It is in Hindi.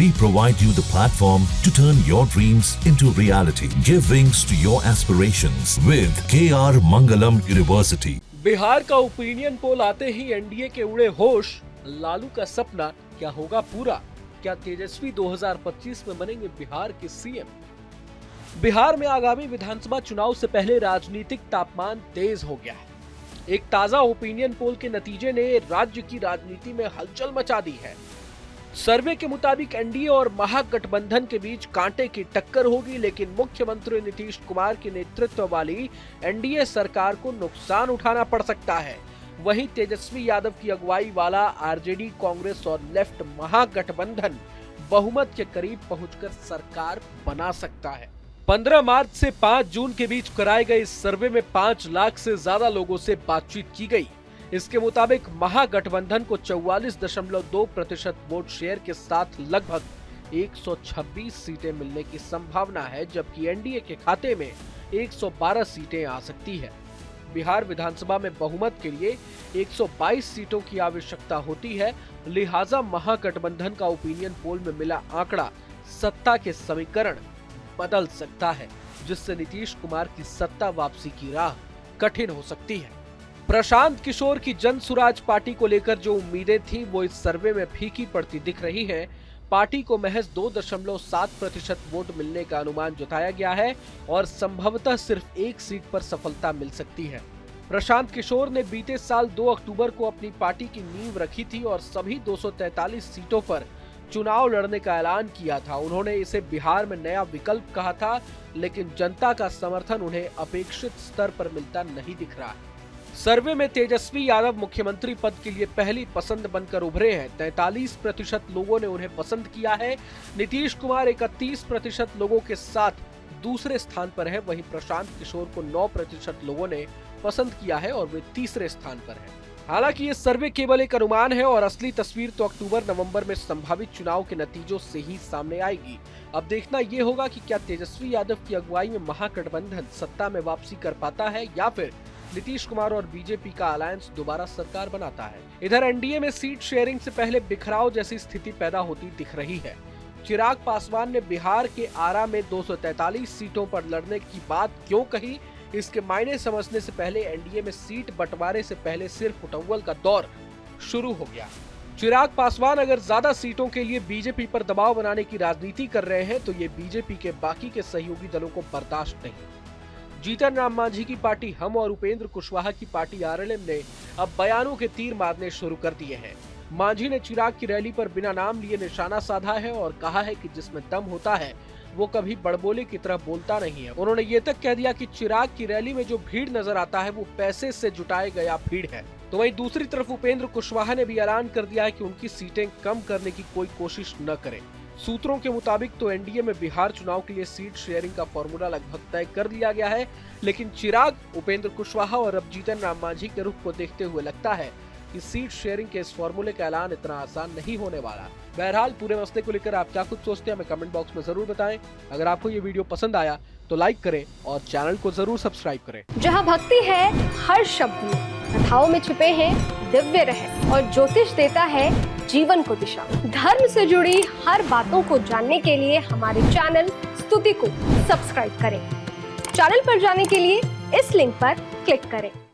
We provide you the platform to turn your dreams into reality. Give wings to your aspirations with KR Mangalam University. Bihar का ओपिनियन पोल आते ही एनडीए के उड़े होश। लालू का सपना क्या होगा पूरा? क्या तेजस्वी 2025 में बनेंगे बिहार के सीएम? बिहार में आगामी विधानसभा चुनाव से पहले राजनीतिक तापमान तेज हो गया है। एक ताजा ओपिनियन पोल के नतीजे ने राज्य की राजनीति में हलचल मचा दी है। सर्वे के मुताबिक एनडीए और महागठबंधन के बीच कांटे की टक्कर होगी, लेकिन मुख्यमंत्री नीतीश कुमार के नेतृत्व वाली एनडीए सरकार को नुकसान उठाना पड़ सकता है। वहीं तेजस्वी यादव की अगुवाई वाला आरजेडी, कांग्रेस और लेफ्ट महागठबंधन बहुमत के करीब पहुंचकर सरकार बना सकता है। 15 मार्च से 5 जून के बीच कराए गए इस सर्वे में 5 लाख से ज्यादा लोगों से बातचीत की गई। इसके मुताबिक महागठबंधन को 44.2% वोट शेयर के साथ लगभग 126 सीटें मिलने की संभावना है, जबकि एनडीए के खाते में 112 सीटें आ सकती है। बिहार विधानसभा में बहुमत के लिए 122 सीटों की आवश्यकता होती है, लिहाजा महागठबंधन का ओपिनियन पोल में मिला आंकड़ा सत्ता के समीकरण बदल सकता है, जिससे नीतीश कुमार की सत्ता वापसी की राह कठिन हो सकती है। प्रशांत किशोर की जन सुराज पार्टी को लेकर जो उम्मीदें थीं वो इस सर्वे में फीकी पड़ती दिख रही हैं। पार्टी को महज 2.7% वोट मिलने का अनुमान जताया गया है और संभवतः सिर्फ एक सीट पर सफलता मिल सकती है। प्रशांत किशोर ने बीते साल 2 अक्टूबर को अपनी पार्टी की नींव रखी थी और सभी 243 सीटों पर चुनाव लड़ने का ऐलान किया था। उन्होंने इसे बिहार में नया विकल्प कहा था, लेकिन जनता का समर्थन उन्हें अपेक्षित स्तर पर मिलता नहीं दिख रहा है। सर्वे में तेजस्वी यादव मुख्यमंत्री पद के लिए पहली पसंद बनकर उभरे हैं। 43% लोगों ने उन्हें पसंद किया है। नीतीश कुमार 31% लोगों के साथ दूसरे स्थान पर है। वहीं प्रशांत किशोर को 9% लोगों ने पसंद किया है और वे तीसरे स्थान पर हैं। हालांकि ये सर्वे केवल एक अनुमान है और असली तस्वीर तो अक्टूबर-नवंबर में संभावित चुनाव के नतीजों से ही सामने आएगी। अब देखना ये होगा कि क्या तेजस्वी यादव की अगुवाई में महागठबंधन सत्ता में वापसी कर पाता है या फिर नीतीश कुमार और बीजेपी का अलायंस दोबारा सरकार बनाता है। इधर एनडीए में सीट शेयरिंग से पहले बिखराव जैसी स्थिति पैदा होती दिख रही है। चिराग पासवान ने बिहार के आरा में 243 सीटों पर लड़ने की बात क्यों कही, इसके मायने समझने से पहले एनडीए में सीट बंटवारे से पहले सिर्फ उटव्वल का दौर शुरू हो गया। चिराग पासवान अगर ज्यादा सीटों के लिए बीजेपी पर दबाव बनाने की राजनीति कर रहे हैं तो ये बीजेपी के बाकी के सहयोगी दलों को बर्दाश्त नहीं। जीतन राम मांझी की पार्टी हम और उपेंद्र कुशवाहा की पार्टी आरएलएम ने अब बयानों के तीर मारने शुरू कर दिए हैं। मांझी ने चिराग की रैली पर बिना नाम लिए निशाना साधा है और कहा है कि जिसमें दम होता है वो कभी बड़बोले की तरह बोलता नहीं है। उन्होंने ये तक कह दिया कि चिराग की रैली में जो भीड़ नजर आता है वो पैसे से जुटाए गया भीड़ है। तो वहीं दूसरी तरफ उपेंद्र कुशवाहा ने भी ऐलान कर दिया है कि उनकी सीटें कम करने की कोई कोशिश न करें। सूत्रों के मुताबिक तो एनडीए में बिहार चुनाव के लिए सीट शेयरिंग का फॉर्मूला लगभग तय कर लिया गया है, लेकिन चिराग, उपेंद्र कुशवाहा और अब जीतन राम मांझी के रुख को देखते हुए लगता है कि सीट शेयरिंग के इस फॉर्मूले का ऐलान इतना आसान नहीं होने वाला। बहरहाल पूरे मसले को लेकर आप क्या कुछ सोचते हैं हमें कमेंट बॉक्स में जरूर बताएं। अगर आपको ये वीडियो पसंद आया तो लाइक करें और चैनल को जरूर सब्सक्राइब करें। जहां भक्ति है हर शब्द में, कथाओं में छुपे हैं दिव्य रहस्य और ज्योतिष देता है जीवन को दिशा। धर्म से जुड़ी हर बातों को जानने के लिए हमारे चैनल स्तुति को सब्सक्राइब करें। चैनल पर जाने के लिए इस लिंक पर क्लिक करें।